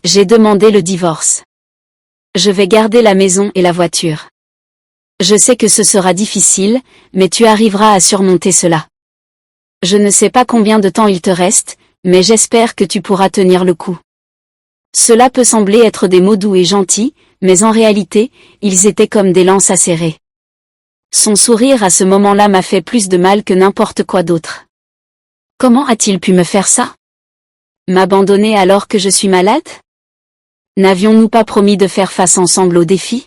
J'ai demandé le divorce. Je vais garder la maison et la voiture. Je sais que ce sera difficile, mais tu arriveras à surmonter cela. Je ne sais pas combien de temps il te reste, mais j'espère que tu pourras tenir le coup. Cela peut sembler être des mots doux et gentils, mais en réalité, ils étaient comme des lances acérées. Son sourire à ce moment-là m'a fait plus de mal que n'importe quoi d'autre. Comment a-t-il pu me faire ça? M'abandonner alors que je suis malade? N'avions-nous pas promis de faire face ensemble au défi?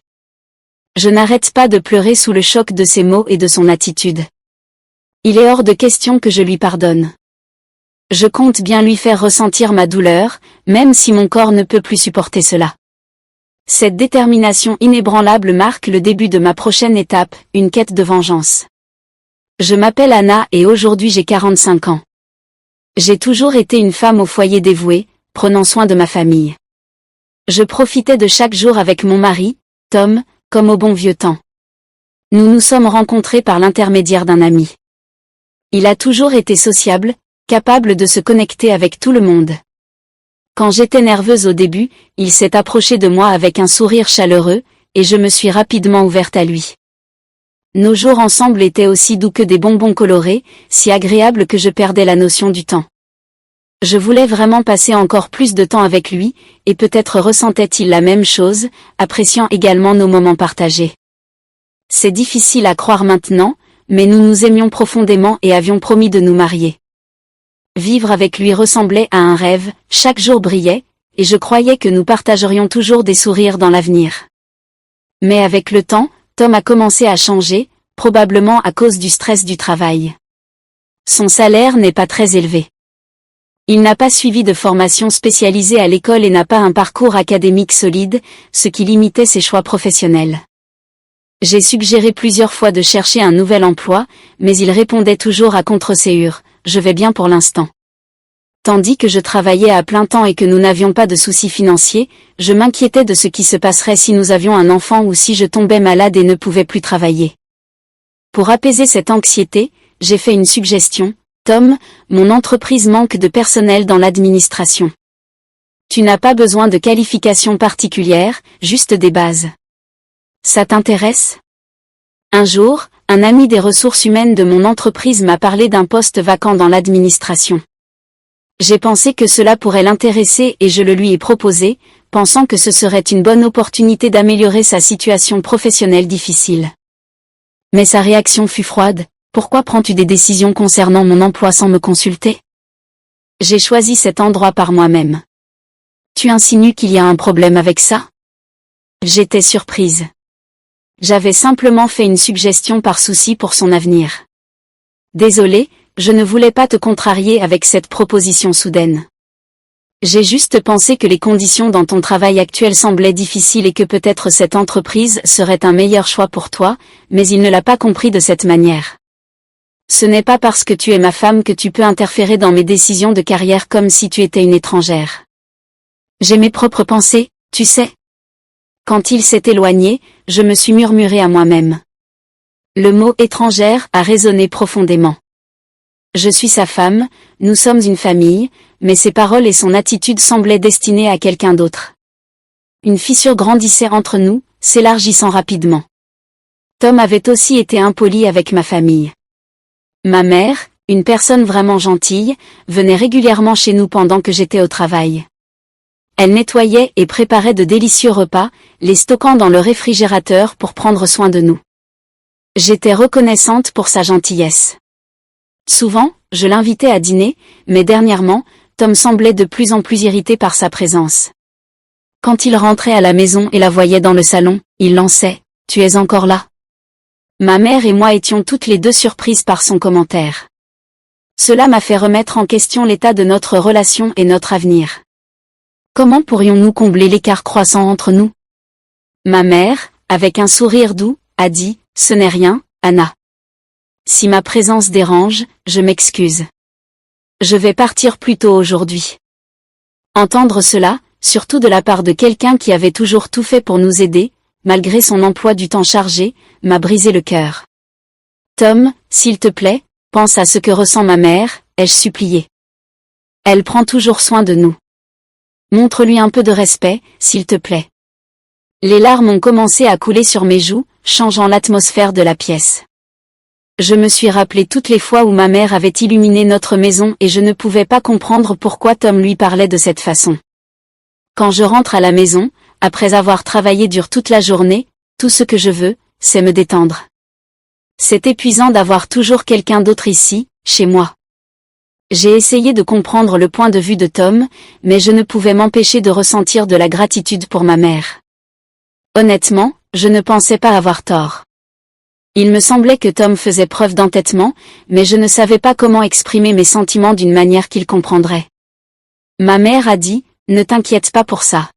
Je n'arrête pas de pleurer sous le choc de ses mots et de son attitude. Il est hors de question que je lui pardonne. Je compte bien lui faire ressentir ma douleur, même si mon corps ne peut plus supporter cela. Cette détermination inébranlable marque le début de ma prochaine étape, une quête de vengeance. Je m'appelle Anna et aujourd'hui j'ai 45 ans. J'ai toujours été une femme au foyer dévouée, prenant soin de ma famille. Je profitais de chaque jour avec mon mari, Tom, comme au bon vieux temps. Nous nous sommes rencontrés par l'intermédiaire d'un ami. Il a toujours été sociable, capable de se connecter avec tout le monde. Quand j'étais nerveuse au début, il s'est approché de moi avec un sourire chaleureux, et je me suis rapidement ouverte à lui. Nos jours ensemble étaient aussi doux que des bonbons colorés, si agréables que je perdais la notion du temps. Je voulais vraiment passer encore plus de temps avec lui, et peut-être ressentait-il la même chose, appréciant également nos moments partagés. C'est difficile à croire maintenant, mais nous nous aimions profondément et avions promis de nous marier. Vivre avec lui ressemblait à un rêve, chaque jour brillait, et je croyais que nous partagerions toujours des sourires dans l'avenir. Mais avec le temps, Tom a commencé à changer, probablement à cause du stress du travail. Son salaire n'est pas très élevé. Il n'a pas suivi de formation spécialisée à l'école et n'a pas un parcours académique solide, ce qui limitait ses choix professionnels. J'ai suggéré plusieurs fois de chercher un nouvel emploi, mais il répondait toujours à contre-séhure, « Je vais bien pour l'instant ». Tandis que je travaillais à plein temps et que nous n'avions pas de soucis financiers, je m'inquiétais de ce qui se passerait si nous avions un enfant ou si je tombais malade et ne pouvais plus travailler. Pour apaiser cette anxiété, j'ai fait une suggestion. Tom, mon entreprise manque de personnel dans l'administration. Tu n'as pas besoin de qualifications particulières, juste des bases. Ça t'intéresse? Un jour, un ami des ressources humaines de mon entreprise m'a parlé d'un poste vacant dans l'administration. J'ai pensé que cela pourrait l'intéresser et je le lui ai proposé, pensant que ce serait une bonne opportunité d'améliorer sa situation professionnelle difficile. Mais sa réaction fut froide. Pourquoi prends-tu des décisions concernant mon emploi sans me consulter? J'ai choisi cet endroit par moi-même. Tu insinues qu'il y a un problème avec ça? J'étais surprise. J'avais simplement fait une suggestion par souci pour son avenir. Désolée, je ne voulais pas te contrarier avec cette proposition soudaine. J'ai juste pensé que les conditions dans ton travail actuel semblaient difficiles et que peut-être cette entreprise serait un meilleur choix pour toi, mais il ne l'a pas compris de cette manière. Ce n'est pas parce que tu es ma femme que tu peux interférer dans mes décisions de carrière comme si tu étais une étrangère. J'ai mes propres pensées, tu sais. Quand il s'est éloigné, je me suis murmuré à moi-même. Le mot étrangère a résonné profondément. Je suis sa femme, nous sommes une famille, mais ses paroles et son attitude semblaient destinées à quelqu'un d'autre. Une fissure grandissait entre nous, s'élargissant rapidement. Tom avait aussi été impoli avec ma famille. Ma mère, une personne vraiment gentille, venait régulièrement chez nous pendant que j'étais au travail. Elle nettoyait et préparait de délicieux repas, les stockant dans le réfrigérateur pour prendre soin de nous. J'étais reconnaissante pour sa gentillesse. Souvent, je l'invitais à dîner, mais dernièrement, Tom semblait de plus en plus irrité par sa présence. Quand il rentrait à la maison et la voyait dans le salon, il lançait « Tu es encore là ?» Ma mère et moi étions toutes les deux surprises par son commentaire. Cela m'a fait remettre en question l'état de notre relation et notre avenir. Comment pourrions-nous combler l'écart croissant entre nous? Ma mère, avec un sourire doux, a dit « Ce n'est rien, Anna. Si ma présence dérange, je m'excuse. Je vais partir plus tôt aujourd'hui. » Entendre cela, surtout de la part de quelqu'un qui avait toujours tout fait pour nous aider, malgré son emploi du temps chargé, m'a brisé le cœur. Tom, s'il te plaît, pense à ce que ressent ma mère, ai-je supplié. Elle prend toujours soin de nous. Montre-lui un peu de respect, s'il te plaît. Les larmes ont commencé à couler sur mes joues, changeant l'atmosphère de la pièce. Je me suis rappelé toutes les fois où ma mère avait illuminé notre maison et je ne pouvais pas comprendre pourquoi Tom lui parlait de cette façon. Quand je rentre à la maison, après avoir travaillé dur toute la journée, tout ce que je veux, c'est me détendre. C'est épuisant d'avoir toujours quelqu'un d'autre ici, chez moi. J'ai essayé de comprendre le point de vue de Tom, mais je ne pouvais m'empêcher de ressentir de la gratitude pour ma mère. Honnêtement, je ne pensais pas avoir tort. Il me semblait que Tom faisait preuve d'entêtement, mais je ne savais pas comment exprimer mes sentiments d'une manière qu'il comprendrait. Ma mère a dit, « Ne t'inquiète pas pour ça.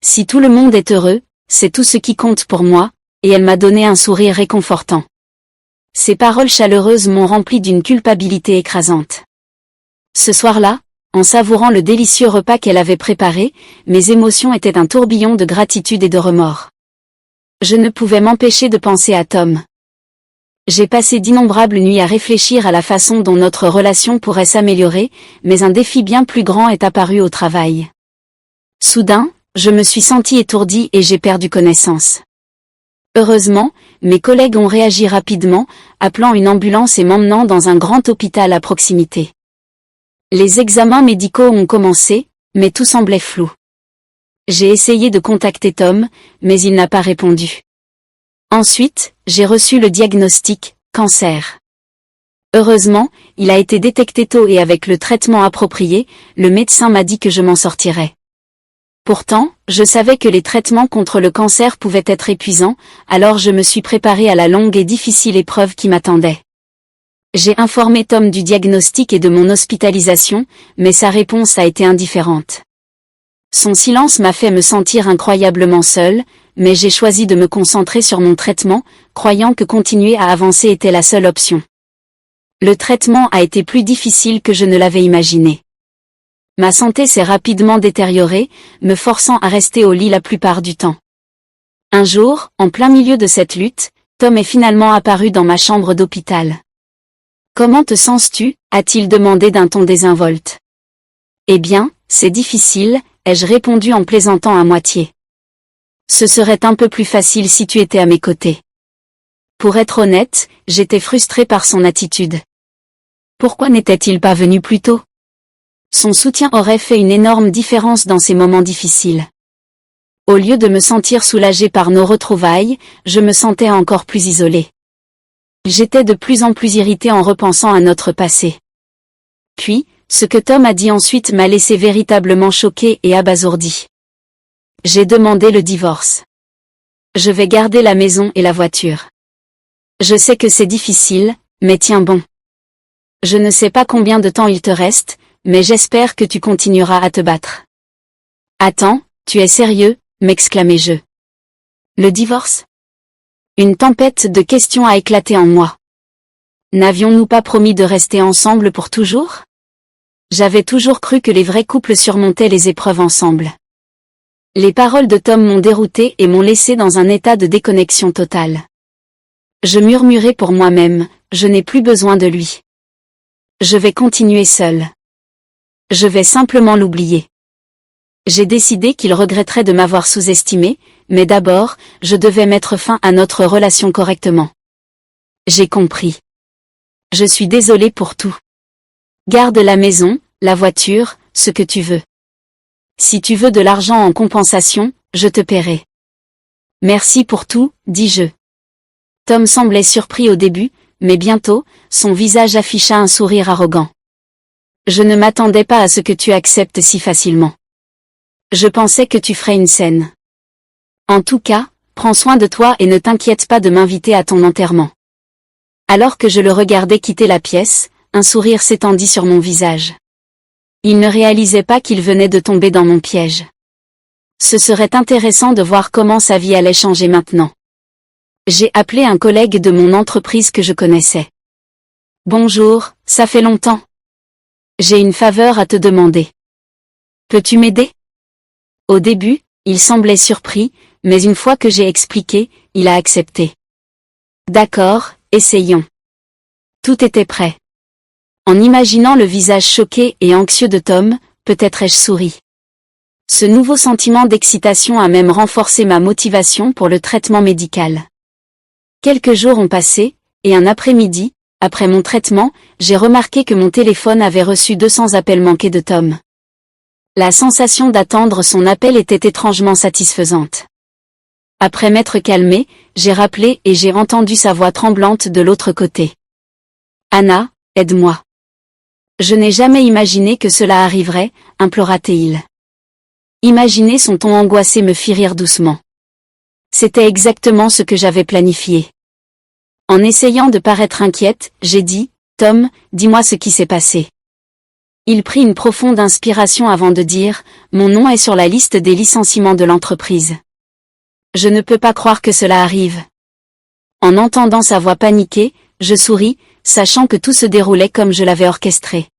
Si tout le monde est heureux, c'est tout ce qui compte pour moi », et elle m'a donné un sourire réconfortant. Ces paroles chaleureuses m'ont rempli d'une culpabilité écrasante. Ce soir-là, en savourant le délicieux repas qu'elle avait préparé, mes émotions étaient un tourbillon de gratitude et de remords. Je ne pouvais m'empêcher de penser à Tom. J'ai passé d'innombrables nuits à réfléchir à la façon dont notre relation pourrait s'améliorer, mais un défi bien plus grand est apparu au travail. Soudain, je me suis sentie étourdie et j'ai perdu connaissance. Heureusement, mes collègues ont réagi rapidement, appelant une ambulance et m'emmenant dans un grand hôpital à proximité. Les examens médicaux ont commencé, mais tout semblait flou. J'ai essayé de contacter Tom, mais il n'a pas répondu. Ensuite, j'ai reçu le diagnostic, cancer. Heureusement, il a été détecté tôt et avec le traitement approprié, le médecin m'a dit que je m'en sortirais. Pourtant, je savais que les traitements contre le cancer pouvaient être épuisants, alors je me suis préparée à la longue et difficile épreuve qui m'attendait. J'ai informé Tom du diagnostic et de mon hospitalisation, mais sa réponse a été indifférente. Son silence m'a fait me sentir incroyablement seule, mais j'ai choisi de me concentrer sur mon traitement, croyant que continuer à avancer était la seule option. Le traitement a été plus difficile que je ne l'avais imaginé. Ma santé s'est rapidement détériorée, me forçant à rester au lit la plupart du temps. Un jour, en plein milieu de cette lutte, Tom est finalement apparu dans ma chambre d'hôpital. « Comment te sens-tu » a-t-il demandé d'un ton désinvolte. « Eh bien, c'est difficile » ai-je répondu en plaisantant à moitié. « Ce serait un peu plus facile si tu étais à mes côtés. » Pour être honnête, j'étais frustrée par son attitude. Pourquoi n'était-il pas venu plus tôt? Son soutien aurait fait une énorme différence dans ces moments difficiles. Au lieu de me sentir soulagée par nos retrouvailles, je me sentais encore plus isolée. J'étais de plus en plus irritée en repensant à notre passé. Puis, ce que Tom a dit ensuite m'a laissé véritablement choquée et abasourdie. J'ai demandé le divorce. Je vais garder la maison et la voiture. Je sais que c'est difficile, mais tiens bon. Je ne sais pas combien de temps il te reste, mais j'espère que tu continueras à te battre. Attends, tu es sérieux, m'exclamai-je. Le divorce? Une tempête de questions a éclaté en moi. N'avions-nous pas promis de rester ensemble pour toujours? J'avais toujours cru que les vrais couples surmontaient les épreuves ensemble. Les paroles de Tom m'ont déroutée et m'ont laissé dans un état de déconnexion totale. Je murmurai pour moi-même, je n'ai plus besoin de lui. Je vais continuer seule. Je vais simplement l'oublier. J'ai décidé qu'il regretterait de m'avoir sous-estimé, mais d'abord, je devais mettre fin à notre relation correctement. J'ai compris. Je suis désolée pour tout. Garde la maison, la voiture, ce que tu veux. Si tu veux de l'argent en compensation, je te paierai. Merci pour tout, dis-je. Tom semblait surpris au début, mais bientôt, son visage afficha un sourire arrogant. Je ne m'attendais pas à ce que tu acceptes si facilement. Je pensais que tu ferais une scène. En tout cas, prends soin de toi et ne t'inquiète pas de m'inviter à ton enterrement. Alors que je le regardais quitter la pièce, un sourire s'étendit sur mon visage. Il ne réalisait pas qu'il venait de tomber dans mon piège. Ce serait intéressant de voir comment sa vie allait changer maintenant. J'ai appelé un collègue de mon entreprise que je connaissais. Bonjour, ça fait longtemps. J'ai une faveur à te demander. Peux-tu m'aider? Au début, il semblait surpris, mais une fois que j'ai expliqué, il a accepté. D'accord, essayons. Tout était prêt. En imaginant le visage choqué et anxieux de Tom, peut-être ai-je souri. Ce nouveau sentiment d'excitation a même renforcé ma motivation pour le traitement médical. Quelques jours ont passé, et un après-midi, après mon traitement, j'ai remarqué que mon téléphone avait reçu 200 appels manqués de Tom. La sensation d'attendre son appel était étrangement satisfaisante. Après m'être calmé, j'ai rappelé et j'ai entendu sa voix tremblante de l'autre côté. « Anna, aide-moi. » Je n'ai jamais imaginé que cela arriverait, implora-t-il. Imaginer son ton angoissé me fit rire doucement. C'était exactement ce que j'avais planifié. En essayant de paraître inquiète, j'ai dit, « Tom, dis-moi ce qui s'est passé. » Il prit une profonde inspiration avant de dire, « Mon nom est sur la liste des licenciements de l'entreprise. Je ne peux pas croire que cela arrive. » En entendant sa voix paniquée, je souris, sachant que tout se déroulait comme je l'avais orchestré.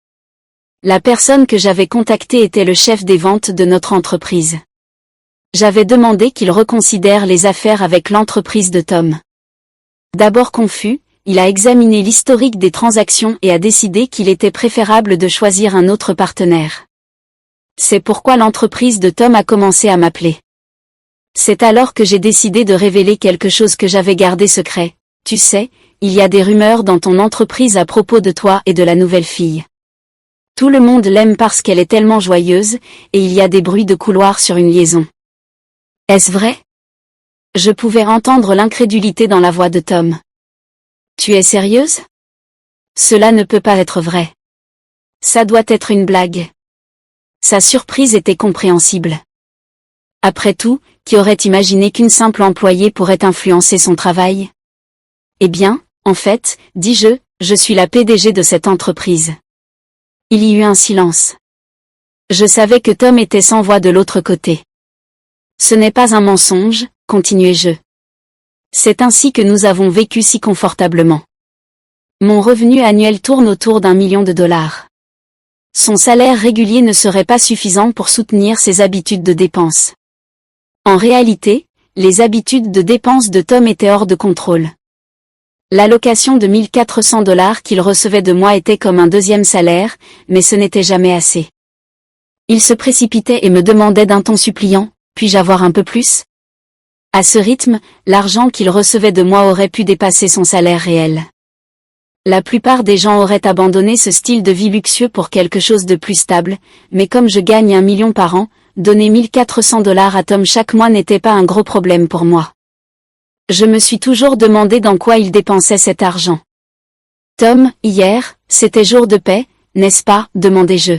La personne que j'avais contactée était le chef des ventes de notre entreprise. J'avais demandé qu'il reconsidère les affaires avec l'entreprise de Tom. D'abord confus, il a examiné l'historique des transactions et a décidé qu'il était préférable de choisir un autre partenaire. C'est pourquoi l'entreprise de Tom a commencé à m'appeler. C'est alors que j'ai décidé de révéler quelque chose que j'avais gardé secret. Tu sais, il y a des rumeurs dans ton entreprise à propos de toi et de la nouvelle fille. Tout le monde l'aime parce qu'elle est tellement joyeuse, et il y a des bruits de couloir sur une liaison. Est-ce vrai? Je pouvais entendre l'incrédulité dans la voix de Tom. Tu es sérieuse? Cela ne peut pas être vrai. Ça doit être une blague. Sa surprise était compréhensible. Après tout, qui aurait imaginé qu'une simple employée pourrait influencer son travail? Eh bien, en fait, dis-je, je suis la PDG de cette entreprise. Il y eut un silence. Je savais que Tom était sans voix de l'autre côté. Ce n'est pas un mensonge, continuai-je. C'est ainsi que nous avons vécu si confortablement. Mon revenu annuel tourne autour d'1 million de dollars. Son salaire régulier ne serait pas suffisant pour soutenir ses habitudes de dépenses. En réalité, les habitudes de dépenses de Tom étaient hors de contrôle. L'allocation de 1 400 dollars qu'il recevait de moi était comme un deuxième salaire, mais ce n'était jamais assez. Il se précipitait et me demandait d'un ton suppliant, « Puis-je avoir un peu plus ?» À ce rythme, l'argent qu'il recevait de moi aurait pu dépasser son salaire réel. La plupart des gens auraient abandonné ce style de vie luxueux pour quelque chose de plus stable, mais comme je gagne 1 million par an, donner 1 400 dollars à Tom chaque mois n'était pas un gros problème pour moi. Je me suis toujours demandé dans quoi il dépensait cet argent. Tom, hier, c'était jour de paix, n'est-ce pas, demandai-je.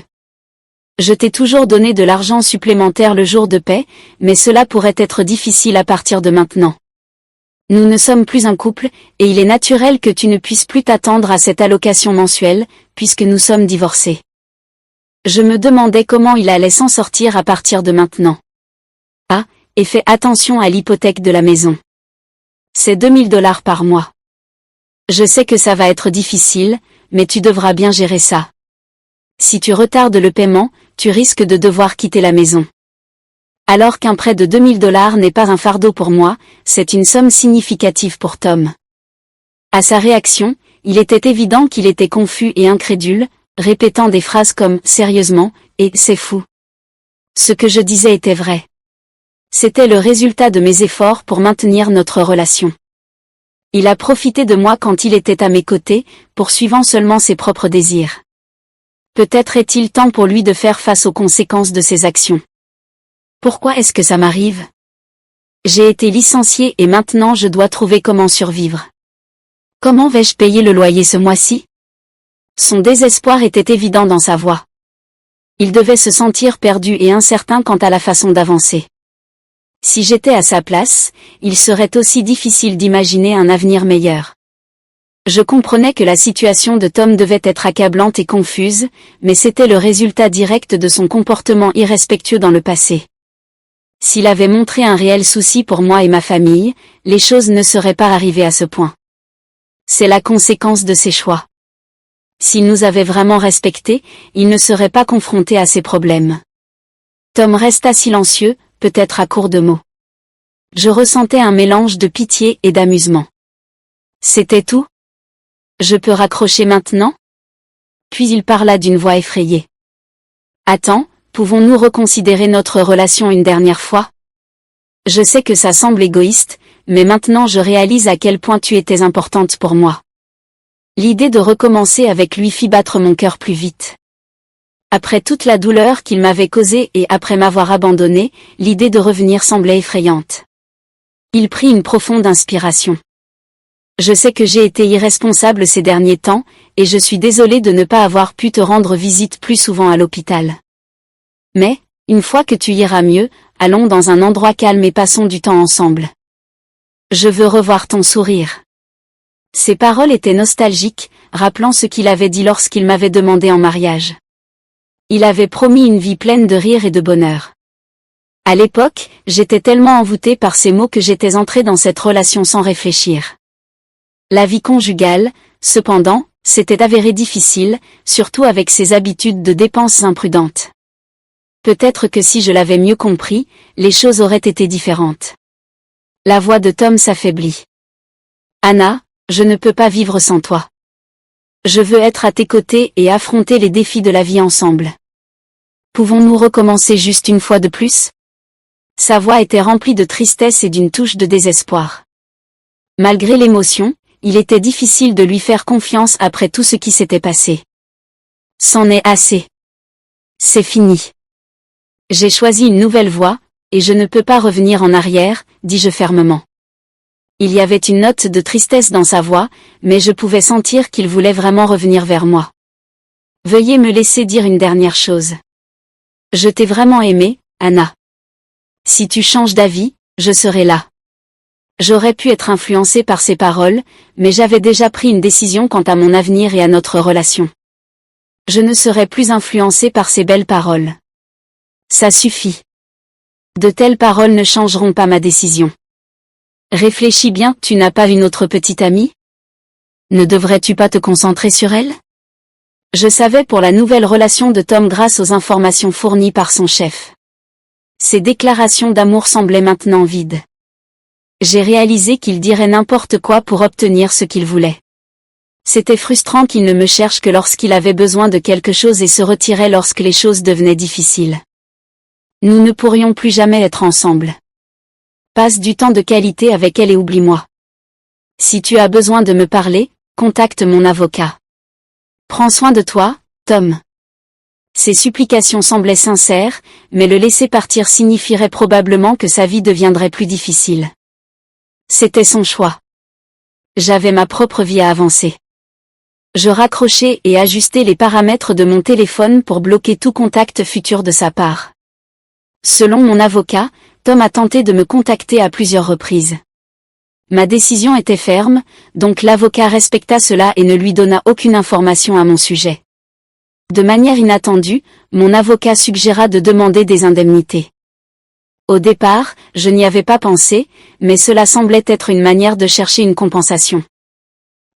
Je t'ai toujours donné de l'argent supplémentaire le jour de paix, mais cela pourrait être difficile à partir de maintenant. Nous ne sommes plus un couple, et il est naturel que tu ne puisses plus t'attendre à cette allocation mensuelle, puisque nous sommes divorcés. Je me demandais comment il allait s'en sortir à partir de maintenant. Ah, et fais attention à l'hypothèque de la maison. C'est 2 000 dollars par mois. Je sais que ça va être difficile, mais tu devras bien gérer ça. Si tu retardes le paiement, tu risques de devoir quitter la maison. Alors qu'un prêt de 2 000 dollars n'est pas un fardeau pour moi, c'est une somme significative pour Tom. À sa réaction, il était évident qu'il était confus et incrédule, répétant des phrases comme « sérieusement » et « c'est fou ». Ce que je disais était vrai. C'était le résultat de mes efforts pour maintenir notre relation. Il a profité de moi quand il était à mes côtés, poursuivant seulement ses propres désirs. Peut-être est-il temps pour lui de faire face aux conséquences de ses actions. Pourquoi est-ce que ça m'arrive? J'ai été licenciée et maintenant je dois trouver comment survivre. Comment vais-je payer le loyer ce mois-ci? Son désespoir était évident dans sa voix. Il devait se sentir perdu et incertain quant à la façon d'avancer. Si j'étais à sa place, il serait aussi difficile d'imaginer un avenir meilleur. Je comprenais que la situation de Tom devait être accablante et confuse, mais c'était le résultat direct de son comportement irrespectueux dans le passé. S'il avait montré un réel souci pour moi et ma famille, les choses ne seraient pas arrivées à ce point. C'est la conséquence de ses choix. S'il nous avait vraiment respectés, il ne serait pas confronté à ces problèmes. Tom resta silencieux, peut-être à court de mots. Je ressentais un mélange de pitié et d'amusement. C'était tout? Je peux raccrocher maintenant? Puis il parla d'une voix effrayée. Attends, pouvons-nous reconsidérer notre relation une dernière fois? Je sais que ça semble égoïste, mais maintenant je réalise à quel point tu étais importante pour moi. L'idée de recommencer avec lui fit battre mon cœur plus vite. Après toute la douleur qu'il m'avait causée et après m'avoir abandonné, l'idée de revenir semblait effrayante. Il prit une profonde inspiration. Je sais que j'ai été irresponsable ces derniers temps, et je suis désolée de ne pas avoir pu te rendre visite plus souvent à l'hôpital. Mais, une fois que tu iras mieux, allons dans un endroit calme et passons du temps ensemble. Je veux revoir ton sourire. Ces paroles étaient nostalgiques, rappelant ce qu'il avait dit lorsqu'il m'avait demandé en mariage. Il avait promis une vie pleine de rire et de bonheur. À l'époque, j'étais tellement envoûtée par ces mots que j'étais entrée dans cette relation sans réfléchir. La vie conjugale, cependant, s'était avérée difficile, surtout avec ses habitudes de dépenses imprudentes. Peut-être que si je l'avais mieux compris, les choses auraient été différentes. La voix de Tom s'affaiblit. Anna, je ne peux pas vivre sans toi. Je veux être à tes côtés et affronter les défis de la vie ensemble. Pouvons-nous recommencer juste une fois de plus? Sa voix était remplie de tristesse et d'une touche de désespoir. Malgré l'émotion, il était difficile de lui faire confiance après tout ce qui s'était passé. C'en est assez. C'est fini. J'ai choisi une nouvelle voie, et je ne peux pas revenir en arrière, dis-je fermement. Il y avait une note de tristesse dans sa voix, mais je pouvais sentir qu'il voulait vraiment revenir vers moi. Veuillez me laisser dire une dernière chose. Je t'ai vraiment aimé, Anna. Si tu changes d'avis, je serai là. J'aurais pu être influencée par ces paroles, mais j'avais déjà pris une décision quant à mon avenir et à notre relation. Je ne serai plus influencée par ces belles paroles. Ça suffit. De telles paroles ne changeront pas ma décision. Réfléchis bien, tu n'as pas une autre petite amie? Ne devrais-tu pas te concentrer sur elle? Je savais pour la nouvelle relation de Tom grâce aux informations fournies par son chef. Ses déclarations d'amour semblaient maintenant vides. J'ai réalisé qu'il dirait n'importe quoi pour obtenir ce qu'il voulait. C'était frustrant qu'il ne me cherche que lorsqu'il avait besoin de quelque chose et se retirait lorsque les choses devenaient difficiles. Nous ne pourrions plus jamais être ensemble. Passe du temps de qualité avec elle et oublie-moi. Si tu as besoin de me parler, contacte mon avocat. Prends soin de toi, Tom. Ses supplications semblaient sincères, mais le laisser partir signifierait probablement que sa vie deviendrait plus difficile. C'était son choix. J'avais ma propre vie à avancer. Je raccrochai et ajustai les paramètres de mon téléphone pour bloquer tout contact futur de sa part. Selon mon avocat, Tom a tenté de me contacter à plusieurs reprises. Ma décision était ferme, donc l'avocat respecta cela et ne lui donna aucune information à mon sujet. De manière inattendue, mon avocat suggéra de demander des indemnités. Au départ, je n'y avais pas pensé, mais cela semblait être une manière de chercher une compensation.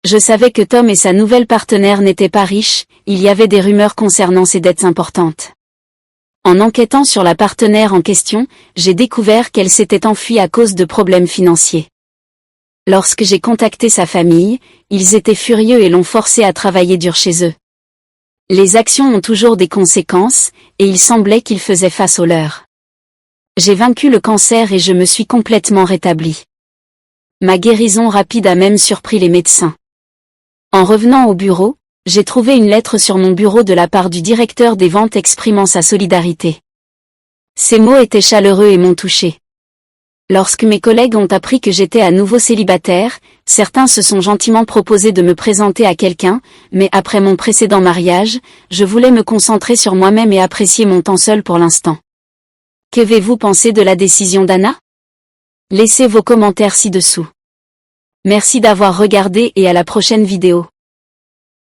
Je savais que Tom et sa nouvelle partenaire n'étaient pas riches, il y avait des rumeurs concernant ses dettes importantes. En enquêtant sur la partenaire en question, j'ai découvert qu'elle s'était enfuie à cause de problèmes financiers. Lorsque j'ai contacté sa famille, ils étaient furieux et l'ont forcé à travailler dur chez eux. Les actions ont toujours des conséquences, et il semblait qu'ils faisaient face aux leurs. J'ai vaincu le cancer et je me suis complètement rétablie. Ma guérison rapide a même surpris les médecins. En revenant au bureau, j'ai trouvé une lettre sur mon bureau de la part du directeur des ventes exprimant sa solidarité. Ces mots étaient chaleureux et m'ont touché. Lorsque mes collègues ont appris que j'étais à nouveau célibataire, certains se sont gentiment proposés de me présenter à quelqu'un, mais après mon précédent mariage, je voulais me concentrer sur moi-même et apprécier mon temps seul pour l'instant. Qu'avez-vous pensé de la décision d'Anna? Laissez vos commentaires ci-dessous. Merci d'avoir regardé et à la prochaine vidéo.